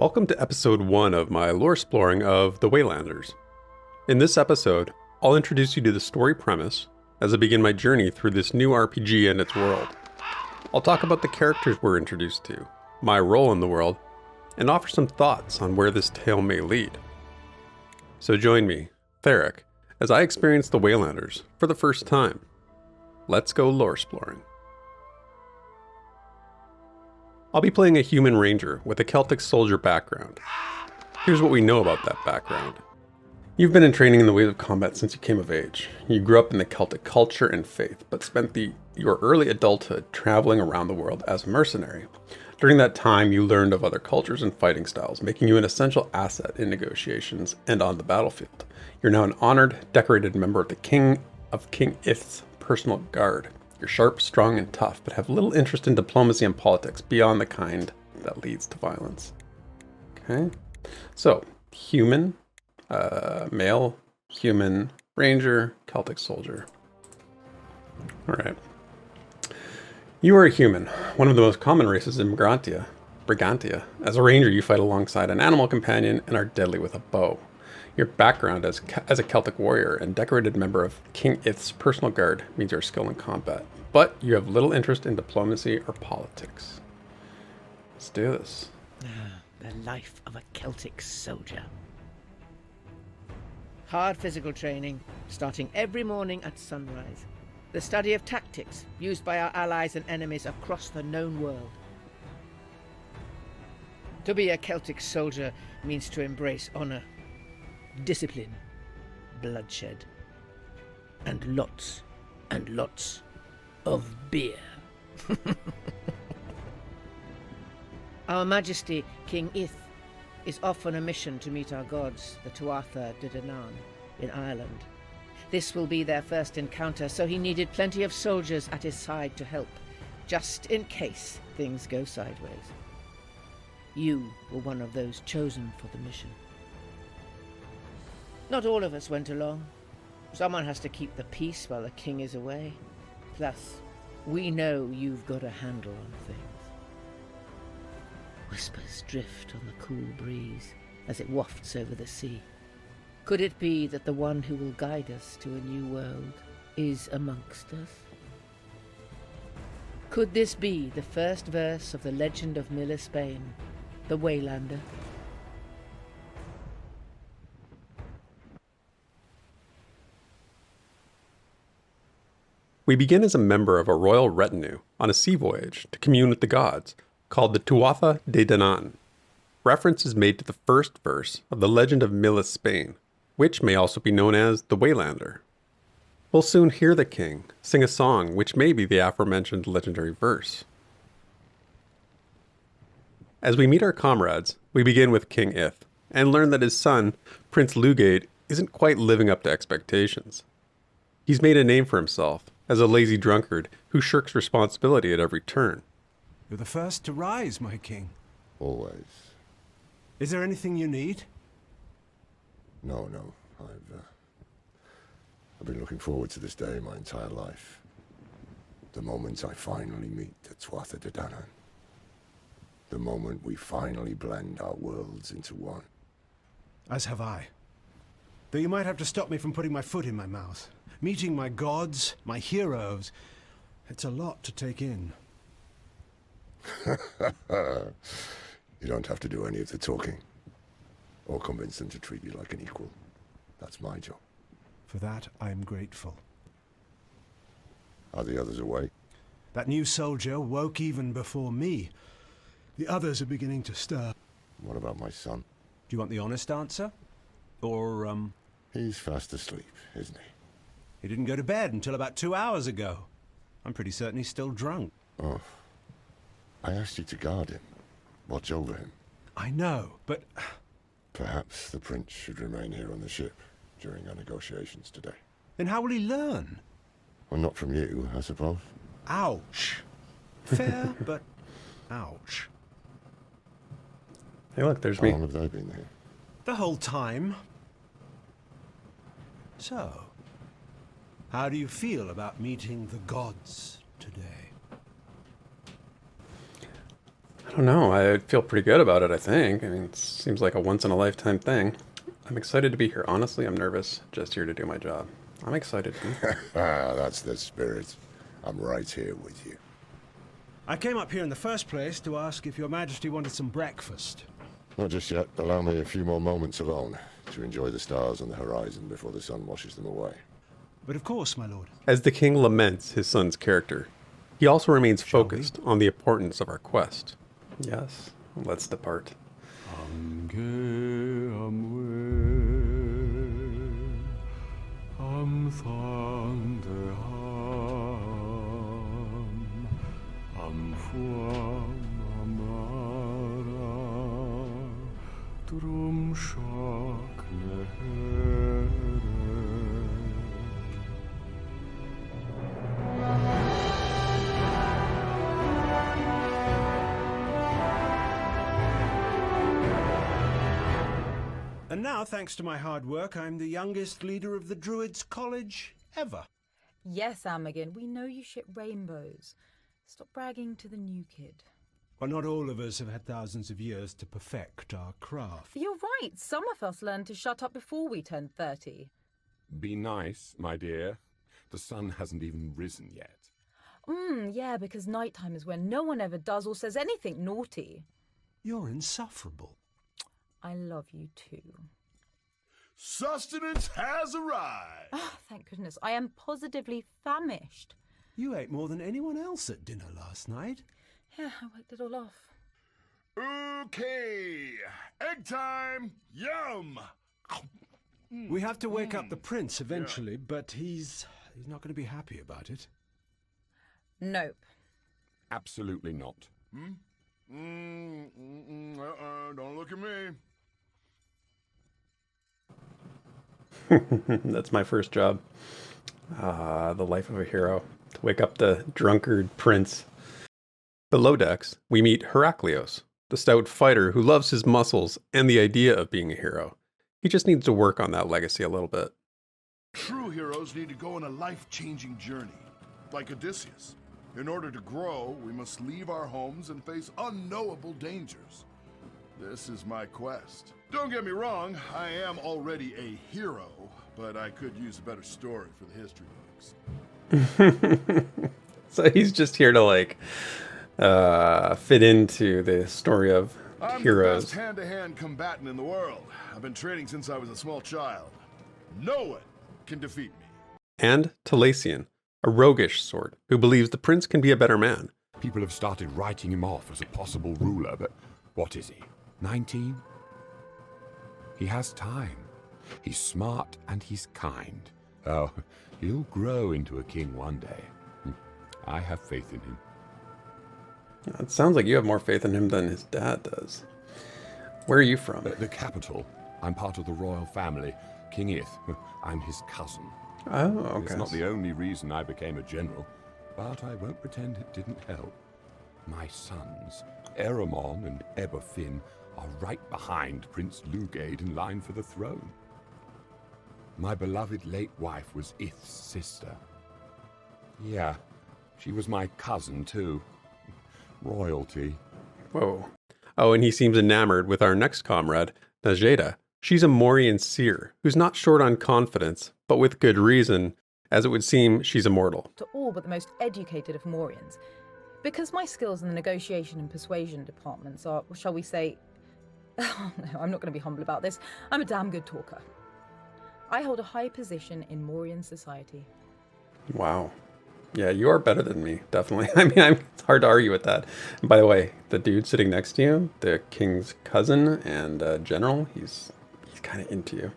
Welcome to episode 1 of my Loresploring of the Waylanders. In this episode, I'll introduce you to the story premise as I begin my journey through this new RPG and its world. I'll talk about the characters we're introduced to, my role in the world, and offer some thoughts on where this tale may lead. So join me, Therek, as I experience the Waylanders for the first time. Let's go Loresploring. I'll be playing a human ranger with a Celtic soldier background. Here's what we know about that background. You've been in training in the ways of combat since you came of age. You grew up in the Celtic culture and faith, but spent your early adulthood traveling around the world as a mercenary. During that time, you learned of other cultures and fighting styles, making you an essential asset in negotiations and on the battlefield. You're now an honored, decorated member of the King Ith's personal guard. You're sharp, strong, and tough, but have little interest in diplomacy and politics beyond the kind that leads to violence. Okay, so human, male, human, ranger, Celtic soldier. All right. You are a human, one of the most common races in Brigantia. As a ranger, you fight alongside an animal companion and are deadly with a bow. Your background as a Celtic warrior and decorated member of King Ith's personal guard means you're skilled in combat, but you have little interest in diplomacy or politics. Let's do this. The life of a Celtic soldier. Hard physical training, starting every morning at sunrise. The study of tactics used by our allies and enemies across the known world. To be a Celtic soldier means to embrace honor, discipline, bloodshed, and lots of beer. Our Majesty, King Ith, is off on a mission to meet our gods, the Tuatha De Danann, in Ireland. This will be their first encounter, so he needed plenty of soldiers at his side to help, just in case things go sideways. You were one of those chosen for the mission. Not all of us went along. Someone has to keep the peace while the king is away. Plus, we know you've got a handle on things. Whispers drift on the cool breeze as it wafts over the sea. Could it be that the one who will guide us to a new world is amongst us? Could this be the first verse of the legend of Miller Spain, the Waylander? We begin as a member of a royal retinue on a sea voyage to commune with the gods, called the Tuatha De Danann. Reference is made to the first verse of the legend of Miller Spain, which may also be known as the Waylander. We'll soon hear the king sing a song which may be the aforementioned legendary verse. As we meet our comrades, we begin with King Ith, and learn that his son, Prince Lugade, isn't quite living up to expectations. He's made a name for himself as a lazy drunkard who shirks responsibility at every turn. You're the first to rise, my king. Always. Is there anything you need? No. I've been looking forward to this day my entire life. The moment I finally meet the Tuatha De Danann. The moment we finally blend our worlds into one. As have I. Though you might have to stop me from putting my foot in my mouth. Meeting my gods, my heroes. It's a lot to take in. You don't have to do any of the talking. Or convince them to treat you like an equal. That's my job. For that, I'm grateful. Are the others awake? That new soldier woke even before me. The others are beginning to stir. What about my son? Do you want the honest answer? Or, He's fast asleep, isn't he? He didn't go to bed until about 2 hours ago. I'm pretty certain he's still drunk. Oh. I asked you to guard him. Watch over him. I know, but... Perhaps the prince should remain here on the ship during our negotiations today. Then how will he learn? Well, not from you, I suppose. Ouch. Fair, but ouch. Hey look, there's How me. long have they been here? The whole time. So, how do you feel about meeting the gods today? I don't know. I feel pretty good about it, I think. I mean, it seems like a once-in-a-lifetime thing. I'm excited to be here. Honestly, I'm nervous. Just here to do my job. I'm excited to be here. Ah, that's the spirit. I'm right here with you. I came up here in the first place to ask if your majesty wanted some breakfast. Not just yet. Allow me a few more moments alone to enjoy the stars on the horizon before the sun washes them away. But of course, my lord. As the king laments his son's character, he also remains focused on the importance of our quest. Yes, let's depart. And now, thanks to my hard work, I'm the youngest leader of the Druids' College ever. Yes, Amagin, we know you ship rainbows. Stop bragging to the new kid. Well, not all of us have had thousands of years to perfect our craft. You're right. Some of us learned to shut up before we turned 30. Be nice, my dear. The sun hasn't even risen yet. Yeah, because nighttime is when no one ever does or says anything naughty. You're insufferable. I love you too. Sustenance has arrived! Oh, thank goodness. I am positively famished. You ate more than anyone else at dinner last night. Yeah, I worked it all off. Okay, egg time! Yum! We have to wake up the prince eventually, but he's not going to be happy about it. Nope. Absolutely not. Don't look at me. That's my first job. The life of a hero. To wake up the drunkard prince. Below decks, we meet Heraklios, the stout fighter who loves his muscles and the idea of being a hero. He just needs to work on that legacy a little bit. True heroes need to go on a life-changing journey, like Odysseus. In order to grow, we must leave our homes and face unknowable dangers. This is my quest. Don't get me wrong, I am already a hero, but I could use a better story for the history books. So he's just here to like fit into the story of I'm heroes. the best hand-to-hand combatant in the world. I've been training since I was a small child. No one can defeat me. And Talasian, a roguish sort who believes the prince can be a better man. People have started writing him off as a possible ruler, but what is he? 19? He has time. He's smart and he's kind. Oh, he'll grow into a king one day. I have faith in him. It sounds like you have more faith in him than his dad does. Where are you from? The capital. I'm part of the royal family. King Ith. I'm his cousin. Oh, okay. It's not the only reason I became a general, but I won't pretend it didn't help. My sons, Eramon and Eberfin, are right behind Prince Lugade in line for the throne. My beloved late wife was Ith's sister. Yeah, she was my cousin too. Royalty. Whoa. Oh, and he seems enamored with our next comrade, Najeda. She's a Morian seer who's not short on confidence, but with good reason, as it would seem she's immortal. To all but the most educated of Morians. Because my skills in the negotiation and persuasion departments are, shall we say... Oh, no, I'm not going to be humble about this. I'm a damn good talker. I hold a high position in Morian society. Wow. Yeah, you are better than me, definitely. I mean, it's hard to argue with that. And by the way, the dude sitting next to you, the king's cousin and general, he's kind of into you.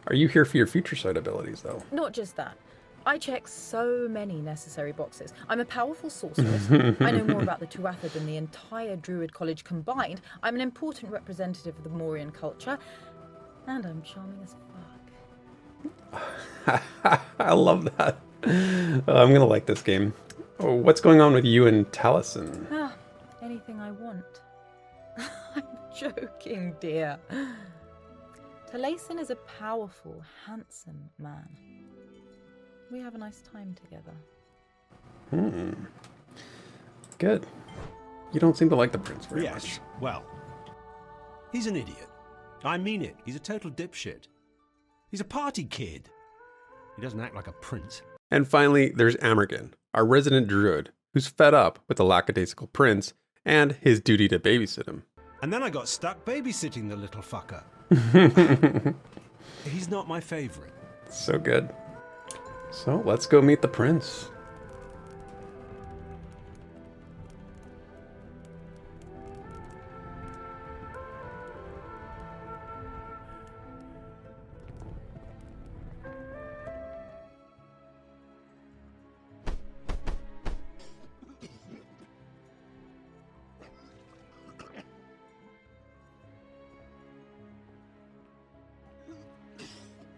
Are you here for your future sight abilities, though? Not just that. I check so many necessary boxes. I'm a powerful sorceress. I know more about the Tuatha than the entire Druid College combined. I'm an important representative of the Morian culture. And I'm charming as fuck. I love that. I'm going to like this game. Oh, what's going on with you and Taliesin? Ah, anything I want. I'm joking, dear. Taliesin is a powerful, handsome man. We have a nice time together. Good. You don't seem to like the prince very Yes, much. well, he's an idiot. I mean it. He's a total dipshit. He's a party kid. He doesn't act like a prince. And finally, there's Amergen, our resident druid, who's fed up with the lackadaisical prince and his duty to babysit him. And then I got stuck babysitting the little fucker. He's not my favorite. So good. So let's go meet the prince.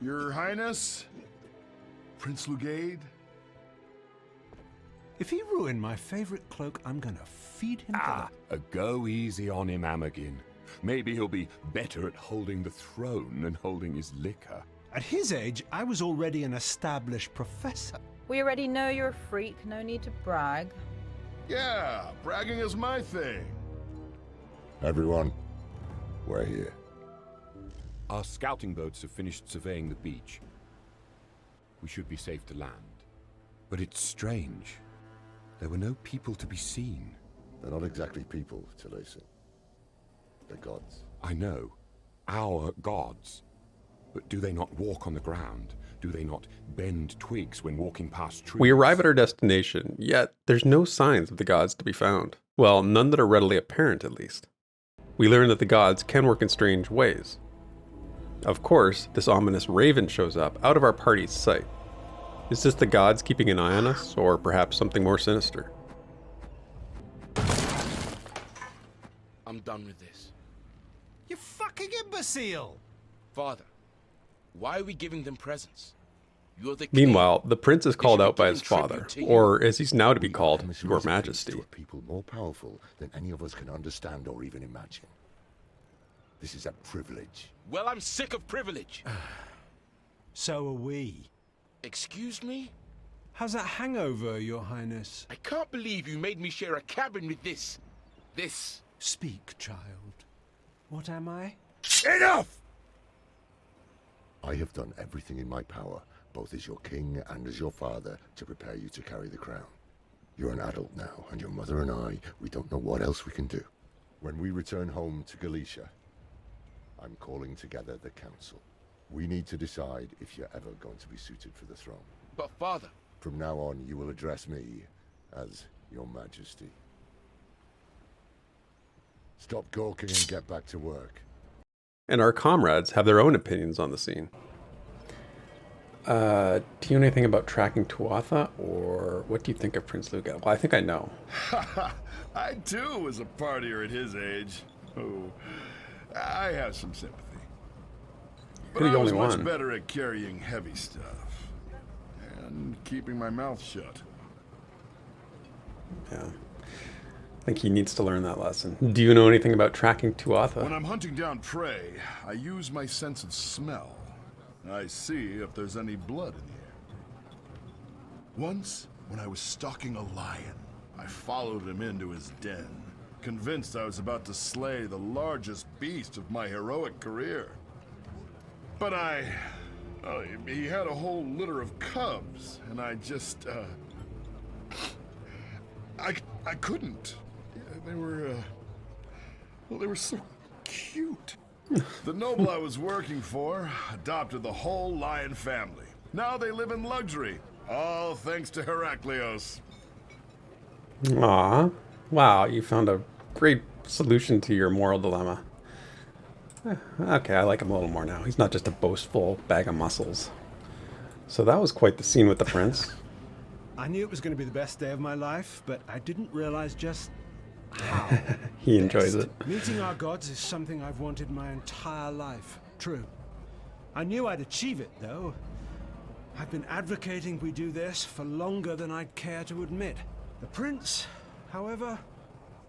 Your Highness? Prince Lugade? If he ruined my favorite cloak, I'm gonna feed him to Go easy on him, Amergen. Maybe he'll be better at holding the throne than holding his liquor. At his age, I was already an established professor. We already know you're a freak, no need to brag. Yeah, bragging is my thing. Everyone, we're here. Our scouting boats have finished surveying the beach. We should be safe to land. But it's strange. There were no people to be seen. They're not exactly people, Taliesin. They're gods. I know. Our gods. But do they not walk on the ground? Do they not bend twigs when walking past trees? We arrive at our destination, yet there's no signs of the gods to be found. Well, none that are readily apparent, at least. We learn that the gods can work in strange ways. Of course, this ominous raven shows up out of our party's sight. Is this the gods keeping an eye on us, or perhaps something more sinister? I'm done with this. You fucking imbecile! Father, why are we giving them presents? You're the king. Meanwhile, the prince is called should be out by his giving father, tribute to you. or as he's now to be We called, promise Your us peace Majesty. to a people more powerful than any of us can understand or even imagine. This is a privilege. Well, I'm sick of privilege. So are we. Excuse me? How's that hangover, Your Highness? I can't believe you made me share a cabin with this. Speak, child. What am I? Enough! I have done everything in my power, both as your king and as your father, to prepare you to carry the crown. You're an adult now, and your mother and I, we don't know what else we can do. When we return home to Galicia, I'm calling together the council. We need to decide if you're ever going to be suited for the throne. But father... From now on, you will address me as Your Majesty. Stop gawking and get back to work. And our comrades have their own opinions on the scene. Do you know anything about tracking Tuatha, or what do you think of Prince Lugade? Well, I think I know. I too was a partier at his age. Oh, I have some sympathy. But You're the I was only much one. better at carrying heavy stuff. And keeping my mouth shut. Yeah. I think he needs to learn that lesson. Do you know anything about tracking Tuatha? When I'm hunting down prey, I use my sense of smell. I see if there's any blood in the air. Once, when I was stalking a lion, I followed him into his den, convinced I was about to slay the largest beast of my heroic career. But he had a whole litter of cubs, and I just, I couldn't. They were, well, they were so cute. The noble I was working for adopted the whole lion family. Now they live in luxury, all thanks to Heraklios. Aw. Wow, you found a great solution to your moral dilemma. Okay, I like him a little more now. He's not just a boastful bag of muscles. So that was quite the scene with the prince. I knew it was going to be the best day of my life, but I didn't realize just how. He enjoys it. Meeting our gods is something I've wanted my entire life. True. I knew I'd achieve it, though. I've been advocating we do this for longer than I'd care to admit. The prince, however,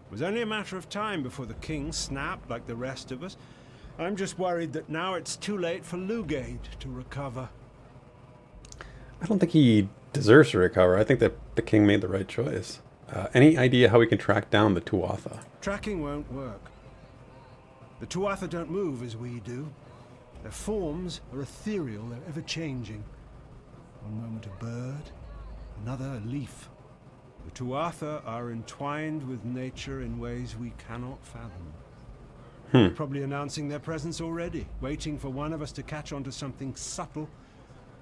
was only a matter of time before the king snapped like the rest of us. I'm just worried that now it's too late for Lugade to recover. I don't think he deserves to recover. I think that the king made the right choice. Any idea how we can track down the Tuatha? Tracking won't work. The Tuatha don't move as we do. Their forms are ethereal, they're ever-changing. One moment a bird, another a leaf. The Tuatha are entwined with nature in ways we cannot fathom. They're probably announcing their presence already, waiting for one of us to catch on to something subtle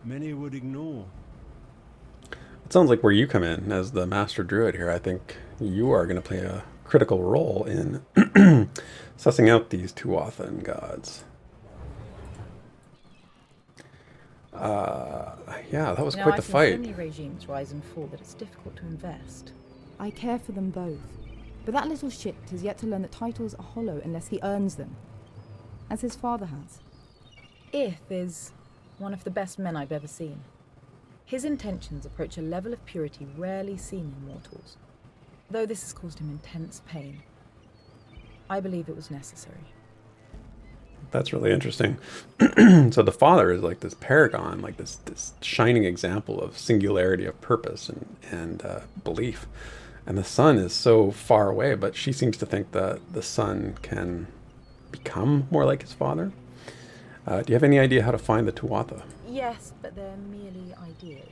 many would ignore. It sounds like where you come in as the master druid here. I think you are going to play a critical role in sussing out these Tuathan gods. Yeah, that was quite the fight. I've seen so many regimes rise and fall that it's difficult to invest. I care for them both. But that little shit has yet to learn that titles are hollow unless he earns them. As his father has. Ith is one of the best men I've ever seen. His intentions approach a level of purity rarely seen in mortals. Though this has caused him intense pain, I believe it was necessary. That's really interesting. So the father is like this paragon, like this shining example of singularity of purpose and belief. And the son is so far away, but she seems to think that the son can become more like his father. Do you have any idea how to find the Tuatha? Yes, but they're merely ideas.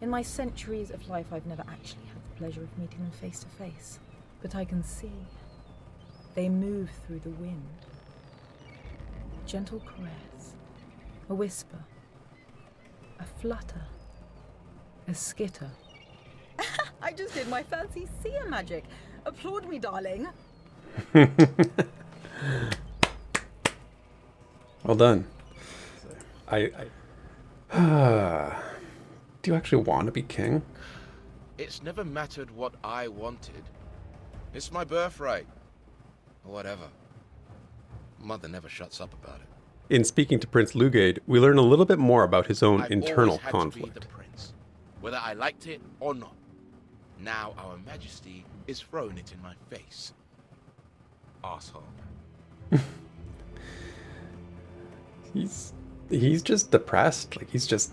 In my centuries of life, I've never actually had the pleasure of meeting them face to face. But I can see. They move through the wind. A gentle caress. A whisper. A flutter. A skitter. I just did my fancy seer magic. Applaud me, darling. Well done. Do you actually want to be king? It's never mattered what I wanted. It's my birthright. Or whatever. Mother never shuts up about it. In speaking to Prince Lugade, we learn a little bit more about his own I've internal always had conflict. to be the prince, whether I liked it or not. Now our majesty is throwing it in my face. Asshole. He's just depressed. Like, he's just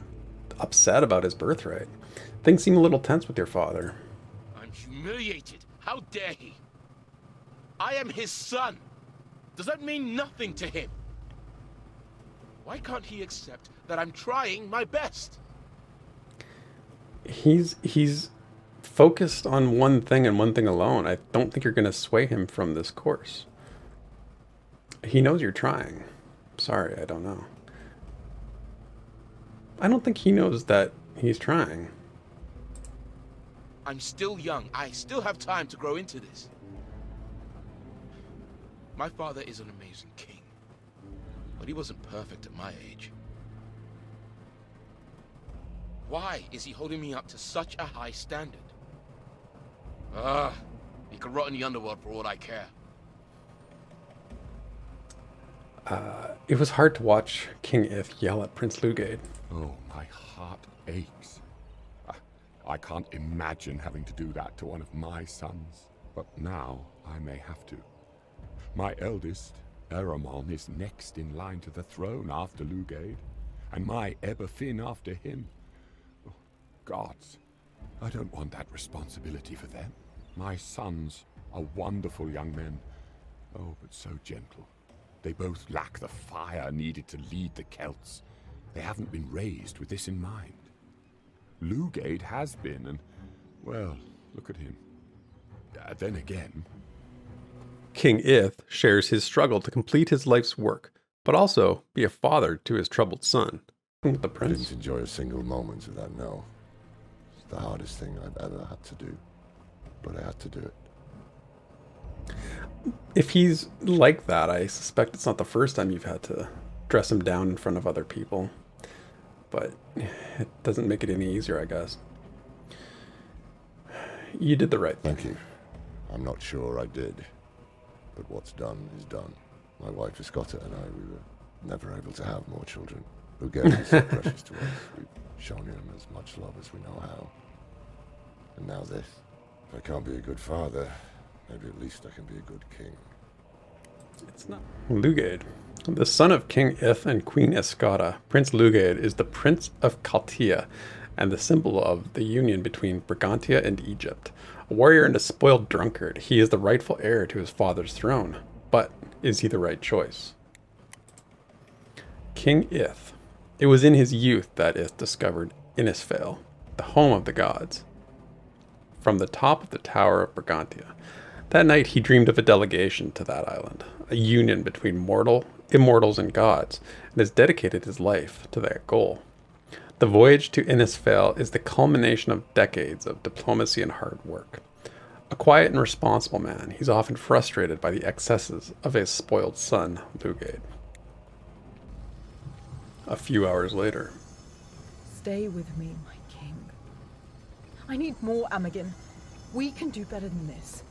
upset about his birthright. Things seem a little tense with your father. I'm humiliated. How dare he? I am his son. Does that mean nothing to him? Why can't he accept that I'm trying my best? He's focused on one thing and one thing alone. I don't think you're going to sway him from this course. He knows you're trying. Sorry, I don't know. I don't think he knows that he's trying. I'm still young. I still have time to grow into this. My father is an amazing king, but he wasn't perfect at my age. Why is he holding me up to such a high standard? He could rot in the underworld for all I care. It was hard to watch King Ith yell at Prince Lugade. Oh, my heart aches. I can't imagine having to do that to one of my sons. But now I may have to. My eldest, Eramon, is next in line to the throne after Lugade, and my Eberfin after him. Oh, gods, I don't want that responsibility for them. My sons are wonderful young men. Oh, but so gentle. They both lack the fire needed to lead the Celts. They haven't been raised with this in mind. Lugade has been, and, well, look at him. Then again... King Ith shares his struggle to complete his life's work, but also be a father to his troubled son. The I prince. didn't enjoy a single moment of that, no. It's the hardest thing I've ever had to do. But I had to do it. If he's like that, I suspect it's not the first time you've had to dress him down in front of other people. But it doesn't make it any easier, I guess. You did the right thing. Thank you. I'm not sure I did. But what's done is done. My wife Escotta and I, we were never able to have more children. Lugade is so precious to us. We've shown him as much love as we know how. And now this. If I can't be a good father, maybe at least I can be a good king. It's not Lugade. The son of King Ith and Queen Escotta, Prince Lugade is the Prince of Chaldea and the symbol of the union between Brigantia and Egypt. A warrior and a spoiled drunkard, he is the rightful heir to his father's throne. But is he the right choice? King Ith. It was in his youth that Ith discovered Innisfail, the home of the gods. From the top of the Tower of Brigantia, that night he dreamed of a delegation to that island, a union between immortals and gods, and has dedicated his life to that goal. The voyage to Innisfail is the culmination of decades of diplomacy and hard work. A quiet and responsible man, he's often frustrated by the excesses of his spoiled son, Lugade. A few hours later. Stay with me, my king. I need more Amagen. We can do better than this.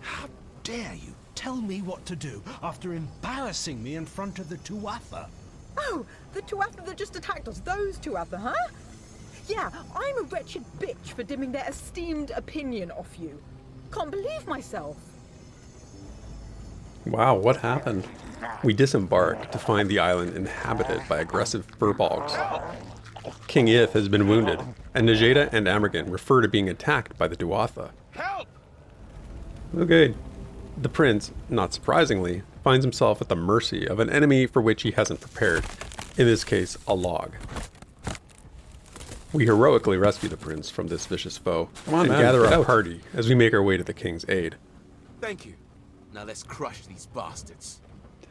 How dare you tell me what to do after embarrassing me in front of the Tuatha? Oh, the Tuatha that just attacked us. Those Tuatha, huh? Yeah, I'm a wretched bitch for dimming their esteemed opinion off you. Can't believe myself. Wow, what happened? We disembark to find the island inhabited by aggressive furbolgs. King Ith has been wounded, and Najeda and Amergan refer to being attacked by the Tuatha. Help! Lugade, the prince, not surprisingly, finds himself at the mercy of an enemy for which he hasn't prepared, in this case, a log. We heroically rescue the prince from this vicious foe, and gather our party as we make our way to the king's aid. Thank you. Now let's crush these bastards.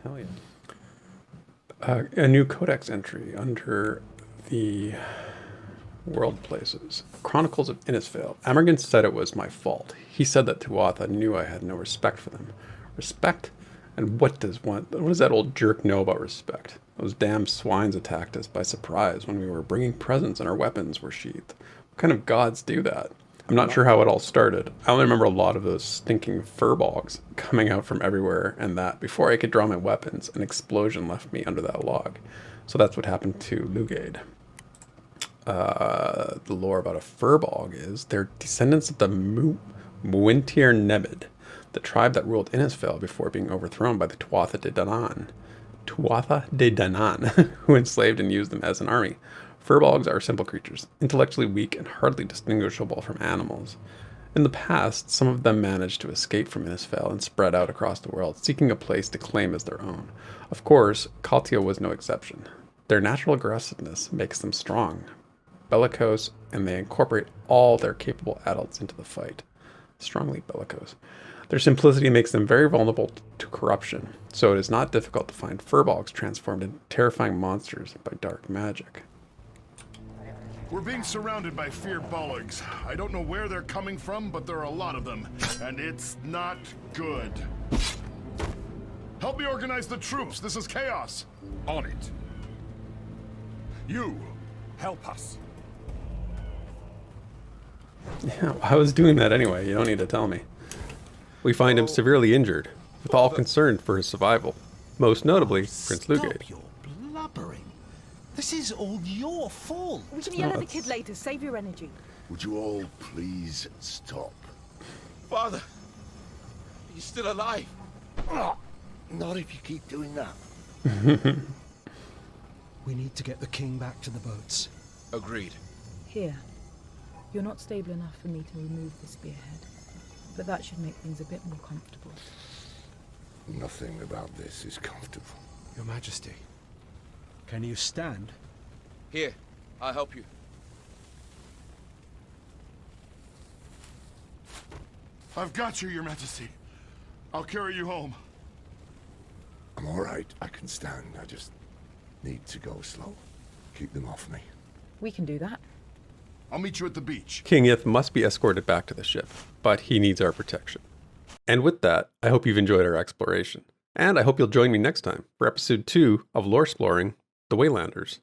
Hell yeah. A new codex entry under the world places. Chronicles of Innisfail. Amergan said it was my fault. He said that Tuatha knew I had no respect for them. Respect? And what does that old jerk know about respect? Those damn swines attacked us by surprise when we were bringing presents and our weapons were sheathed. What kind of gods do that? I'm not sure how it all started. I only remember a lot of those stinking furbolgs coming out from everywhere, and that before I could draw my weapons, an explosion left me under that log. So that's what happened to Lugade. The lore about a furbolg is they're descendants of the Muintir Nebid, the tribe that ruled Innisfail before being overthrown by the Tuatha De Danann, who enslaved and used them as an army. Furbolgs are simple creatures, intellectually weak and hardly distinguishable from animals. In the past, some of them managed to escape from Innisfail and spread out across the world, seeking a place to claim as their own. Of course, Kaltia was no exception. Their natural aggressiveness makes them strong, bellicose, and they incorporate all their capable adults into the fight. Strongly bellicose. Their simplicity makes them very vulnerable to corruption, so it is not difficult to find furbolgs transformed into terrifying monsters by dark magic. We're being surrounded by fear bollards. I don't know where they're coming from, but there are a lot of them, and it's not good. Help me organize the troops. This is chaos. On it. You, help us. Yeah, I was doing that anyway. You don't need to tell me. We find him severely injured, with all concerned for his survival. Most notably, Prince Lugade. Stop your blubbering. This is all your fault. We can yell at the kid later. Save your energy. Would you all please stop? Father, are you still alive? Not if you keep doing that. We need to get the king back to the boats. Agreed. Here. You're not stable enough for me to remove the spearhead, but that should make things a bit more comfortable. Nothing about this is comfortable. Your Majesty, can you stand? Here, I'll help you. I've got you, Your Majesty. I'll carry you home. I'm all right. I can stand. I just need to go slow. Keep them off me. We can do that. I'll meet you at the beach. King Ith must be escorted back to the ship, but he needs our protection. And with that, I hope you've enjoyed our exploration. And I hope you'll join me next time for episode 2 of Loresploring, the Waylanders.